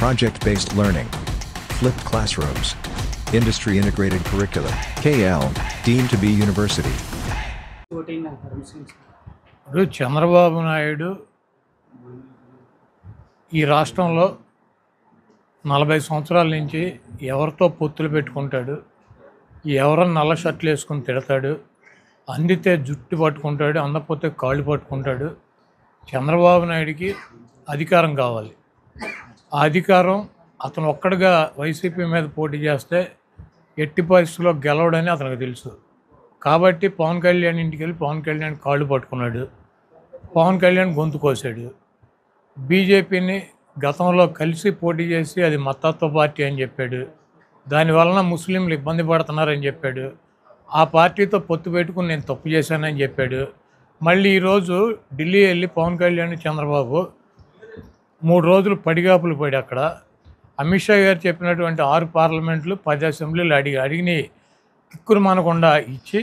project-based learning, flipped classrooms, industry-integrated curriculum, KL, deemed to be university. ఇప్పుడు చంద్రబాబు నాయుడు ఈ రాష్ట్రంలో 40 సంవత్సరాల నుంచి ఎవరితో పొత్తులు పెట్టుకుంటాడు, ఎవరో నల్ల షర్ట్లు వేసుకుని తిడతాడు, అందితే జుట్టు పట్టుకుంటాడు, అందకపోతే కాళ్ళు పట్టుకుంటాడు. చంద్రబాబు నాయుడికి అధికారం కావాలి. ఆ అధికారం అతను ఒక్కడిగా వైసీపీ మీద పోటీ చేస్తే ఎట్టి పరిస్థితుల్లో గెలవడని అతనికి తెలుసు. కాబట్టి పవన్ కళ్యాణ్ ఇంటికి వెళ్ళి పవన్ కళ్యాణ్ కాళ్ళు పట్టుకున్నాడు, పవన్ కళ్యాణ్ గొంతు కోసాడు. బీజేపీని గతంలో కలిసి పోటీ చేసి అది మతత్వ పార్టీ అని చెప్పాడు, దానివలన ముస్లింలు ఇబ్బంది పడుతున్నారని చెప్పాడు. ఆ పార్టీతో పొత్తు పెట్టుకుని నేను తప్పు చేశానని చెప్పాడు. మళ్ళీ ఈరోజు ఢిల్లీ వెళ్ళి పవన్ కళ్యాణ్ చంద్రబాబు 3 రోజులు పడిగాపులు పడి అక్కడ అమిత్ షా గారు చెప్పినటువంటి 6 పార్లమెంట్లు 10 అసెంబ్లీలు అడిగిని కిక్కురు మనకుండా ఇచ్చి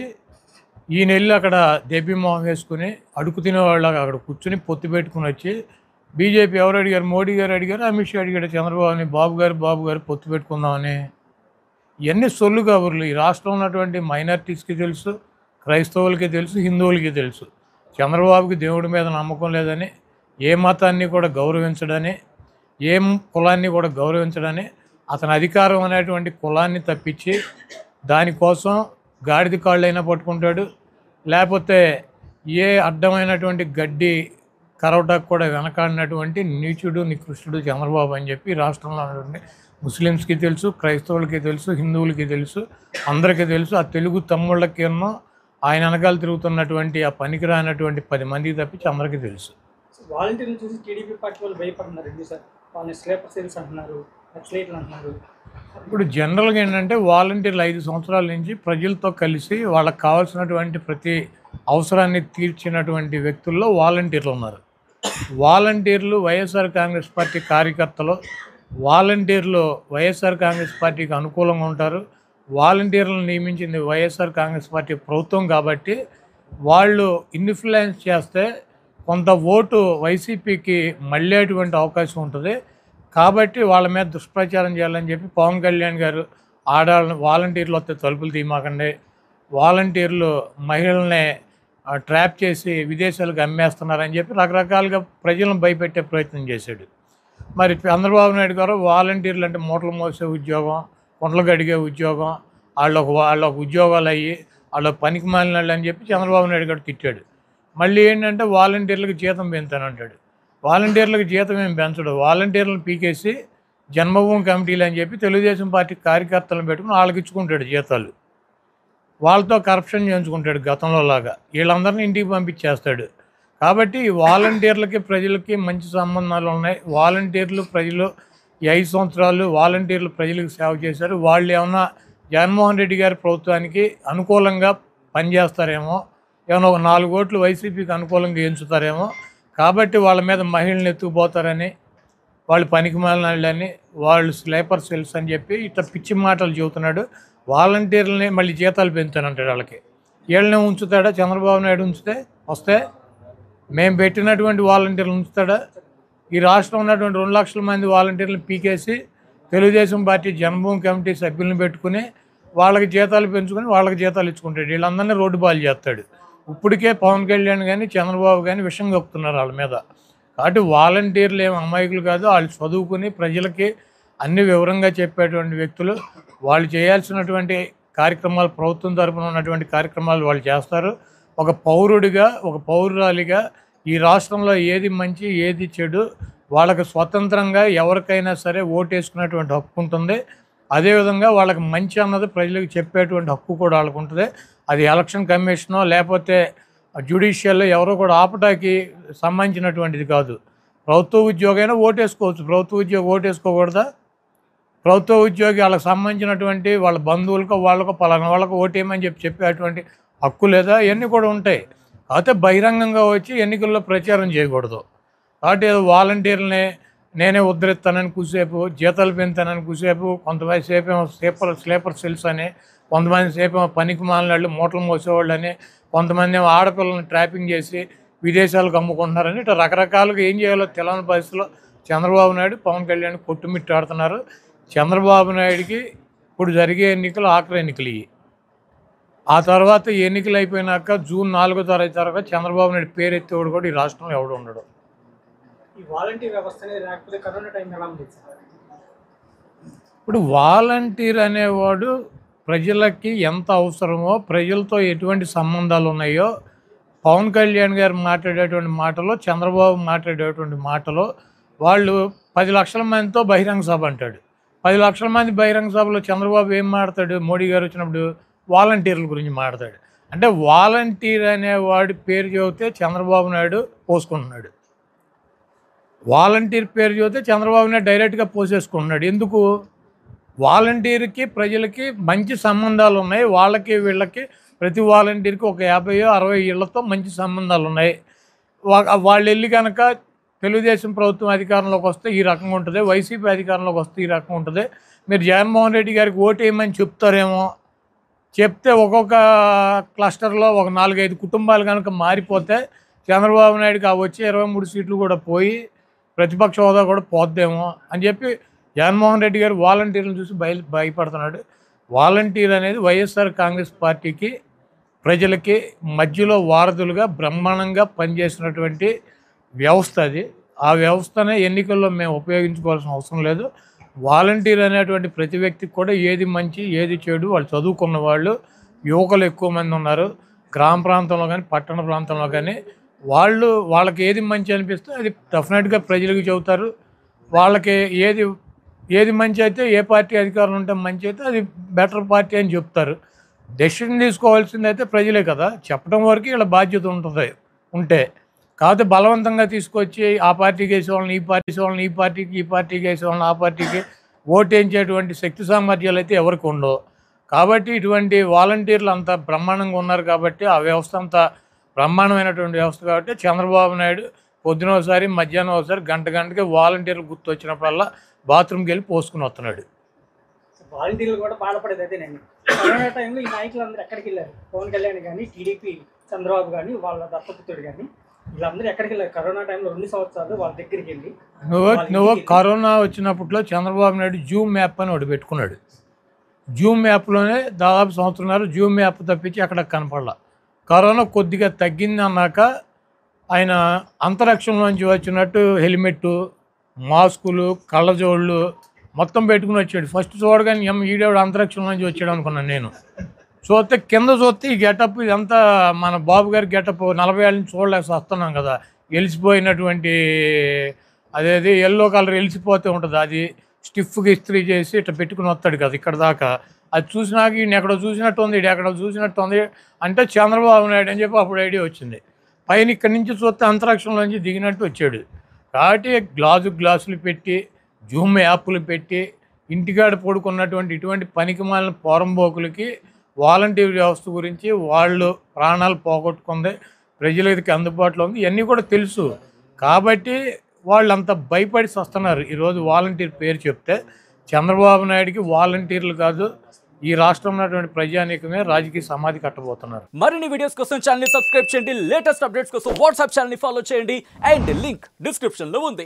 ఈయన వెళ్ళి అక్కడ దెబ్బిమోహం వేసుకుని అడుగు తినేవాళ్ళగా అక్కడ కూర్చుని పొత్తు పెట్టుకుని వచ్చి బీజేపీ ఎవరు అడిగారు? మోడీ గారు అడిగారు, అమిత్ షా అడిగాడు చంద్రబాబుని, బాబు గారు పొత్తు పెట్టుకుందామని. ఇవన్నీ సొల్లు కబుర్లు. ఈ రాష్ట్రంలో ఉన్నటువంటి మైనారిటీస్కి తెలుసు, క్రైస్తవులకి తెలుసు, హిందువులకి తెలుసు. చంద్రబాబుకి దేవుడి మీద నమ్మకం లేదని, ఏ మతాన్ని కూడా గౌరవించడని, ఏ కులాన్ని కూడా గౌరవించడని, అతని అధికారం అనేటువంటి కులాన్ని తప్పించి దానికోసం గాడిద కాళ్ళైనా పట్టుకుంటాడు, లేకపోతే ఏ అడ్డమైనటువంటి గడ్డి కరవటానికి కూడా వెనకాడినటువంటి నీచుడు నికృష్టుడు చంద్రబాబు అని చెప్పి రాష్ట్రంలో ఉన్నటువంటి ముస్లిమ్స్కి తెలుసు, క్రైస్తవులకి తెలుసు, హిందువులకి తెలుసు, అందరికీ తెలుసు. ఆ తెలుగు తమ్ముళ్ళకి ఎన్నో ఆయన వెనకాల తిరుగుతున్నటువంటి ఆ పనికిరానటువంటి 10 మందికి తప్పించి అందరికీ తెలుసు. వాలంటీర్లు చూసి టీడీపీ పార్టీ వాళ్ళు భయపడుతున్నారు. ఎందుకు సార్? వాళ్ళని స్లీపర్ సెల్స్ అంటున్నారు, నక్సలైట్లు అంటున్నారు. ఇప్పుడు జనరల్గా ఏంటంటే వాలంటీర్లు 5 సంవత్సరాల నుంచి ప్రజలతో కలిసి వాళ్ళకి కావాల్సినటువంటి ప్రతి అవసరాన్ని తీర్చినటువంటి వ్యక్తుల్లో వాలంటీర్లు ఉన్నారు. వాలంటీర్లు వైఎస్ఆర్ కాంగ్రెస్ పార్టీ కార్యకర్తలు, వాలంటీర్లు వైఎస్ఆర్ కాంగ్రెస్ పార్టీకి అనుకూలంగా ఉంటారు. వాలంటీర్లను నియమించింది వైఎస్ఆర్ కాంగ్రెస్ పార్టీ ప్రభుత్వం కాబట్టి వాళ్ళు ఇన్ఫ్లుయెన్స్ చేస్తే కొంత ఓటు వైసీపీకి మళ్ళేటువంటి అవకాశం ఉంటుంది. కాబట్టి వాళ్ళ మీద దుష్ప్రచారం చేయాలని చెప్పి పవన్ కళ్యాణ్ గారు ఆడవాళ్ళని వాలంటీర్లు వస్తే తలుపులు తీయమాకండి, వాలంటీర్లు మహిళల్ని ట్రాప్ చేసి విదేశాలకు అమ్మేస్తున్నారని చెప్పి రకరకాలుగా ప్రజలను భయపెట్టే ప్రయత్నం చేశాడు. మరి చంద్రబాబు నాయుడు గారు వాలంటీర్లు అంటే మూటలు మోసే ఉద్యోగం, కుంటలు గడిగే ఉద్యోగం, వాళ్ళొక ఉద్యోగాలు అయ్యి వాళ్ళ పనికి మాలినాళ్ళు అని చెప్పి చంద్రబాబు నాయుడు గారు తిట్టాడు. మళ్ళీ ఏంటంటే వాలంటీర్లకు జీతం పెంచానంటాడు. వాలంటీర్లకు జీతం ఏం పెంచడు. వాలంటీర్లను పీకేసి జన్మభూమి కమిటీలు అని చెప్పి తెలుగుదేశం పార్టీ కార్యకర్తలను పెట్టుకుని వాళ్ళకి ఇచ్చుకుంటాడు జీతాలు. వాళ్ళతో కరప్షన్ చేయించుకుంటాడు గతంలో లాగా. వీళ్ళందరినీ ఇంటికి పంపించేస్తాడు. కాబట్టి వాలంటీర్లకి ప్రజలకి మంచి సంబంధాలు ఉన్నాయి. వాలంటీర్లు ప్రజలు ఈ 5 సంవత్సరాలు వాలంటీర్లు ప్రజలకు సేవ చేశారు. వాళ్ళు ఏమన్నా జగన్మోహన్ రెడ్డి గారి ప్రభుత్వానికి అనుకూలంగా పనిచేస్తారేమో, ఏమన్నా ఒక 4 ఓట్లు వైసీపీకి అనుకూలంగా ఎంచుతారేమో, కాబట్టి వాళ్ళ మీద మహిళలను ఎత్తుకుపోతారని, వాళ్ళు పనికి మాలినాళ్ళని, వాళ్ళు స్లీపర్ సెల్స్ అని చెప్పి ఇట్లా పిచ్చి మాటలు చెబుతున్నాడు. వాలంటీర్లని మళ్ళీ జీతాలు పెంచానంటాడు వాళ్ళకి. వీళ్ళనే ఉంచుతాడా చంద్రబాబు నాయుడు? వస్తే మేము పెట్టినటువంటి వాలంటీర్లు ఉంచుతాడా? ఈ రాష్ట్రం ఉన్నటువంటి 2 లక్షల మంది వాలంటీర్లను పీకేసి తెలుగుదేశం పార్టీ జన్మభూమి కమిటీ సభ్యులను పెట్టుకుని వాళ్ళకి జీతాలు పెంచుకొని వాళ్ళకి జీతాలు ఇచ్చుకుంటాడు. వీళ్ళందరినీ రోడ్డు పాలు చేస్తాడు. ఇప్పటికే పవన్ కళ్యాణ్ కానీ చంద్రబాబు కానీ విషం కప్పుతున్నారు వాళ్ళ మీద. కాబట్టి వాలంటీర్లు ఏమి అమాయకులు కాదు, వాళ్ళు చదువుకుని ప్రజలకి అన్ని వివరంగా చెప్పేటువంటి వ్యక్తులు. వాళ్ళు చేయాల్సినటువంటి కార్యక్రమాలు, ప్రభుత్వం తరఫున ఉన్నటువంటి కార్యక్రమాలు వాళ్ళు చేస్తారు. ఒక పౌరుడిగా, ఒక పౌరురాలిగా ఈ రాష్ట్రంలో ఏది మంచి ఏది చెడు వాళ్ళకి స్వతంత్రంగా ఎవరికైనా సరే ఓటేసుకునేటువంటి హక్కు ఉంటుంది. అదేవిధంగా వాళ్ళకి మంచి అన్నది ప్రజలకు చెప్పేటువంటి హక్కు కూడా వాళ్ళకు ఉంటుంది. అది ఎలక్షన్ కమిషనో లేకపోతే జ్యుడిషియల్లో ఎవరో కూడా ఆపటానికి సంబంధించినటువంటిది కాదు. ప్రభుత్వ ఉద్యోగైనా ఓటేసుకోవచ్చు. ప్రభుత్వ ఉద్యోగి ఓటేసుకోకూడదా? ప్రభుత్వ ఉద్యోగి వాళ్ళకి సంబంధించినటువంటి వాళ్ళ బంధువులకో వాళ్ళకో పలానా వాళ్ళకు ఓటేయమని చెప్పేటువంటి హక్కు లేదా? ఇవన్నీ కూడా ఉంటాయి. అయితే బహిరంగంగా వచ్చి ఎన్నికల్లో ప్రచారం చేయకూడదు. కాబట్టి ఏదో వాలంటీర్లని నేనే ఉద్ధరిస్తానని కూసేపు, జీతాలు పెంచుతానని కూసేపు, కొంతమంది సేపేమో స్లీపర్ సెల్స్ అని, కొంతమంది సేపేమో పనికి మాలినాళ్ళు మూటలు మోసేవాళ్ళని, కొంతమంది ఏమో ఆడపిల్లల్ని ట్రాపింగ్ చేసి విదేశాలకు అమ్ముకుంటున్నారని ఇట్లా రకరకాలుగా ఏం చేయాలో తెలియని పరిస్థితిలో చంద్రబాబు నాయుడు పవన్ కళ్యాణ్ కొట్టుమిట్టాడుతున్నారు. చంద్రబాబు నాయుడికి ఇప్పుడు జరిగే ఎన్నికలు ఆఖరి ఎన్నికలు ఇవి. ఆ తర్వాత ఎన్నికలు అయిపోయినాక జూన్ 4వ తారీఖు తర్వాత చంద్రబాబు నాయుడు పేరు ఎత్తేవాడు కూడా ఈ రాష్ట్రంలో ఎవడు ఉండడు. ఈ వాలంటీర్ వ్యవస్థ అనేది లేకపోతే కరోనా టైం ఎలా ఉంది సార్? ఇప్పుడు వాలంటీర్ అనేవాడు ప్రజలకి ఎంత అవసరమో, ప్రజలతో ఎటువంటి సంబంధాలు ఉన్నాయో, పవన్ కళ్యాణ్ గారు మాట్లాడేటువంటి మాటలో, చంద్రబాబు మాట్లాడేటువంటి మాటలో, వాళ్ళు 10 లక్షల మందితో బహిరంగ సభ అంటాడు. 10 లక్షల మంది బహిరంగ సభలో చంద్రబాబు ఏం మాట్లాడు? మోడీ గారు వచ్చినప్పుడు వాలంటీర్ల గురించి మాట్లాడాడు. అంటే వాలంటీర్ అనేవాడి పేరు చెబితే చంద్రబాబు నాయుడు పోసుకుంటున్నాడు. వాలంటీర్ పేరు చెబితే చంద్రబాబు నాయుడు డైరెక్ట్గా పోసేసుకుంటున్నాడు. ఎందుకు? వాలంటీర్కి ప్రజలకి మంచి సంబంధాలు ఉన్నాయి. వాళ్ళకి వీళ్ళకి ప్రతి వాలంటీర్కి ఒక 50-60 ఇళ్లతో మంచి సంబంధాలు ఉన్నాయి. వాళ్ళు వెళ్ళి కనుక తెలుగుదేశం ప్రభుత్వం అధికారంలోకి వస్తే ఈ రకంగా ఉంటుంది, వైసీపీ అధికారంలోకి వస్తే ఈ రకంగా ఉంటుంది, మీరు జగన్మోహన్ రెడ్డి గారికి ఓటేయమని చెప్తారేమో, చెప్తే ఒక్కొక్క క్లస్టర్లో ఒక 4-5 కుటుంబాలు కనుక మారిపోతే చంద్రబాబు నాయుడుకి వచ్చే 23 సీట్లు కూడా పోయి ప్రతిపక్ష హోదా కూడా పోద్దేమో అని చెప్పి జగన్మోహన్ రెడ్డి గారు వాలంటీర్లను చూసి భయపడుతున్నాడు. వాలంటీర్ అనేది వైఎస్ఆర్ కాంగ్రెస్ పార్టీకి ప్రజలకి మధ్యలో వారధులుగా బ్రహ్మాండంగా పనిచేసినటువంటి వ్యవస్థ అది. ఆ వ్యవస్థనే ఎన్నికల్లో మేము ఉపయోగించుకోవాల్సిన అవసరం లేదు. వాలంటీర్ అనేటువంటి ప్రతి వ్యక్తికి కూడా ఏది మంచి ఏది చెడు వాళ్ళు చదువుకున్న వాళ్ళు, యువకులు ఎక్కువ మంది ఉన్నారు గ్రామ ప్రాంతంలో కానీ పట్టణ ప్రాంతంలో కానీ. వాళ్ళకి ఏది మంచి అనిపిస్తే అది డెఫినెట్గా ప్రజలకు చెబుతారు. వాళ్ళకి ఏది మంచి అయితే, ఏ పార్టీ అధికారం ఉంటే మంచి అయితే అది బెటర్ పార్టీ అని చెప్తారు. డెసిషన్ తీసుకోవాల్సింది అయితే ప్రజలే కదా, చెప్పడం వరకు వీళ్ళ బాధ్యత ఉంటే కాకపోతే బలవంతంగా తీసుకొచ్చి ఆ పార్టీకి వేసేవాళ్ళని ఈ పార్టీకి, ఈ పార్టీకి వేసేవాళ్ళని ఆ పార్టీకి ఓటేయించేటువంటి శక్తి సామర్థ్యాలు అయితే ఎవరికి ఉండవు. కాబట్టి ఇటువంటి వాలంటీర్లు అంత బ్రహ్మాండంగా ఉన్నారు కాబట్టి, ఆ వ్యవస్థ అంత బ్రహ్మాండమైనటువంటి వ్యవస్థ కాబట్టి చంద్రబాబు నాయుడు పొద్దున ఒకసారి మధ్యాహ్నం ఒకసారి గంటకి వాలంటీర్లు గుర్తు వచ్చినప్పుడల్లా బాత్రూమ్కి వెళ్ళి పోసుకుని వస్తున్నాడు. వాలంటీర్లు కూడా బాధపడేది అదేనండి. కరోనా టైంలో ఈ నాయకులందరూ ఎక్కడికి వెళ్ళారు? పవన్ కళ్యాణ్ కానీ, టీడీపీ చంద్రబాబు కానీ, వాళ్ళ దత్తపుత్రుడు కానీ వీళ్ళందరూ ఎక్కడికి వెళ్ళారు? కరోనా టైంలో 2 సంవత్సరాలు వాళ్ళ దగ్గరికి వెళ్ళి నువ్వు కరోనా వచ్చినప్పట్లో చంద్రబాబు నాయుడు జూమ్ యాప్ అని ఒకటి పెట్టుకున్నాడు. జూమ్ యాప్లోనే దాదాపు సంవత్సరంన్నర జూమ్ యాప్ తప్పించి అక్కడ కనపడలా. కరోనా కొద్దిగా తగ్గింది అన్నాక ఆయన అంతరిక్షంలోంచి వచ్చినట్టు హెల్మెట్, మాస్కులు, కళ్ళజోళ్ళు మొత్తం పెట్టుకుని వచ్చాడు. ఫస్ట్ చూడగానే ఈడేవాడు అంతరిక్షంలోంచి వచ్చాడు అనుకున్నాను నేను. చూస్తే కింద చూస్తే ఈ గెటప్ ఇదంతా మన బాబు గారి గెటప్ 40 ఏళ్ళ నుంచి చూడలేక వస్తున్నాం కదా. వెలిసిపోయినటువంటి అదేది ఎల్లో కలర్ వెలిసిపోతే ఉంటుంది, అది స్టిఫ్గా ఇస్త్రీ చేసి ఇట్లా పెట్టుకుని వస్తాడు కదా ఇక్కడ దాకా. అది చూసినాక ఈయన ఎక్కడో చూసినట్టు ఉంది, ఎక్కడో చూసినట్టు ఉంది అంటే చంద్రబాబు నాయుడు అని చెప్పి అప్పుడు ఐడియా వచ్చింది. పైన ఇక్కడి నుంచి చూస్తే అంతరిక్షంలోంచి దిగినట్టు వచ్చాడు. కాబట్టి గ్లాసులు పెట్టి, జూమ్ యాప్లు పెట్టి, ఇంటికాడ పడుకున్నటువంటి ఇటువంటి పనికిమాలిన పోరంబోకులకి వాలంటీర్ వ్యవస్థ గురించి వాళ్ళు ప్రాణాలు పోగొట్టుకుంది, ప్రజలకి అందుబాటులో ఉంది, ఇవన్నీ కూడా తెలుసు. కాబట్టి వాళ్ళు అంత భయపడి వస్తున్నారు. ఈరోజు వాలంటీర్ పేరు చెప్తే చంద్రబాబు నాయుడికి వాలంటీర్లు కాదు, ఈ రాష్ట్రంలో ఉన్నటువంటి ప్రజానీకమే రాజకీయ సమాధి కట్టబోతున్నారు. మరిన్ని వీడియోస్ కోసం ఛానల్ ని సబ్స్క్రైబ్ చేయండి, లేటెస్ట్ అప్డేట్స్ కోసం వాట్సాప్ ఛానల్ ని ఫాలో చేయండి అండ్ లింక్ డిస్క్రిప్షన్ లో ఉంది.